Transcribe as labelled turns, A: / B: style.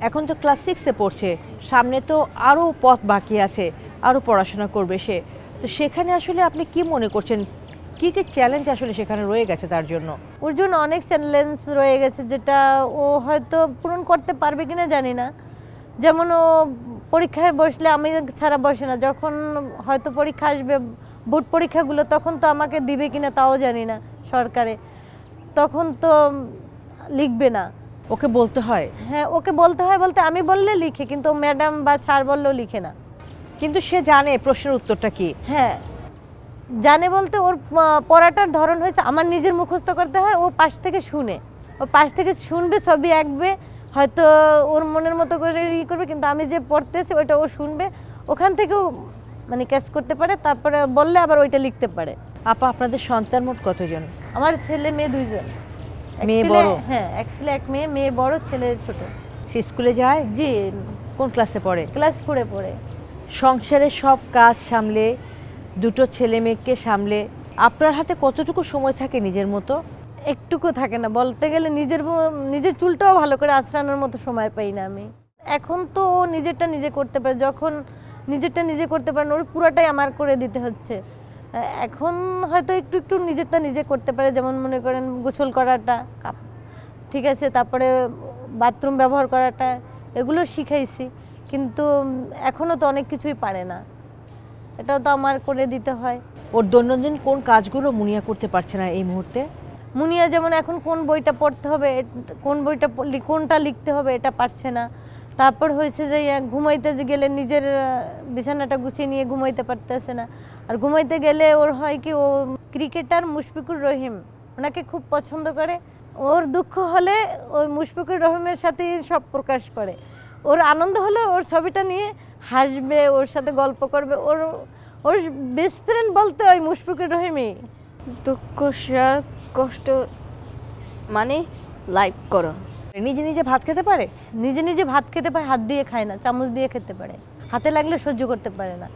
A: এখন তো ক্লাস 6-এ পড়ছে, সামনে তো আরও পথ বাকি আছে, আরও পড়াশোনা করবে সে। তো সেখানে আসলে আপনি কি মনে করছেন, কী কী চ্যালেঞ্জ আসলে সেখানে রয়ে গেছে তার জন্য?
B: ওর জন্য অনেক চ্যালেঞ্জ রয়ে গেছে, যেটা ও হয়তো পূরণ করতে পারবে কিনা জানি না। যেমন ও পরীক্ষায় বসলে আমি ছাড়া বসে না, যখন হয়তো পরীক্ষা আসবে বোর্ড পরীক্ষাগুলো, তখন তো আমাকে দিবে কিনা তাও জানি না সরকারে, তখন তো লিখবে না।
A: ওকে বলতে হয়?
B: হ্যাঁ, ওকে বলতে হয়, বলতে আমি বললে লিখে, কিন্তু ম্যাডাম বা স্যার বললেও লিখে না।
A: কিন্তু সে জানে প্রশ্নের উত্তরটা কি।
B: হ্যাঁ জানে, বলতে ওর পড়াটার ধরন হয়েছে আমার নিজের মুখস্থ করতে হয়, ও পাশ থেকে শুনে, ও পাশ থেকে শুনবে, ছবি আঁকবে, হয়তো ওর মনের মতো করে করবে, কিন্তু আমি যে পড়তেছি ওইটা ও শুনবে, ওখান থেকেও মানে ক্যাচ করতে পারে, তারপরে বললে আবার ওইটা লিখতে পারে।
A: আপা, আপনাদের সন্তান মোট কতজন?
B: আমার ছেলে মেয়ে 2 জন।
A: মেয়ে বড়?
B: হ্যাঁ, এক ছেলে এক মেয়ে, মেয়ে বড়, ছেলে ছোট।
A: সে স্কুলে যায়?
B: জি,
A: কোন ক্লাসে পড়ে?
B: ক্লাস 4-এ পড়ে।
A: সংসারের সব কাজ সামলে, দুটো ছেলে মেয়েকে সামলে আপনার হাতে কতটুকু সময় থাকে নিজের মতো?
B: একটুকু থাকে না, বলতে গেলে নিজের চুলটাও ভালো করে আঁচড়ানোর মতো সময় পাই না আমি। এখন তো ও নিজেরটা নিজে করতে পারে, যখন নিজেরটা নিজে করতে পারে না, ওর পুরোটাই আমার করে দিতে হচ্ছে। এখন হয়তো একটু একটু নিজেরটা নিজে করতে পারে, যেমন মনে করেন গোসল করাটা, ঠিক আছে, তারপরে বাথরুম ব্যবহার করাটা, এগুলো শিখাইছি, কিন্তু এখনও তো অনেক কিছুই পারে না, এটাও তো আমার করে দিতে হয়।
A: ওর দৈনন্দিন কোন কাজগুলো মুনিয়া করতে পারছে না এই মুহূর্তে?
B: মুনিয়া যেমন এখন কোন বইটা পড়তে হবে, কোন বইটা কোনটা লিখতে হবে, এটা পারছে না। তারপর হয়েছে যে ঘুমাইতে গেলে নিজের বিছানাটা গুছিয়ে নিয়ে ঘুমাইতে পারতেছে না। আর ঘুমাইতে গেলে ওর হয় কি, ও ক্রিকেটার মুশফিকুর রহিম ওনাকে খুব পছন্দ করে, ওর দুঃখ হলে ওই মুশফিকুর রহিমের সাথে সব প্রকাশ করে, ওর আনন্দ হলে ওর ছবিটা নিয়ে হাসবে, ওর সাথে গল্প করবে। ওর ওর বেস্ট ফ্রেন্ড বলতে ওই মুশফিকুর রহিমই।
C: দুঃখ শেয়ার, কষ্ট মানে লাইক করো।
A: নিজে নিজে ভাত খেতে পারে?
B: নিজে নিজে ভাত খেতে পারে, হাত দিয়ে খায় না, চামচ দিয়ে খেতে পারে, হাতে লাগলে সহ্য করতে পারে না।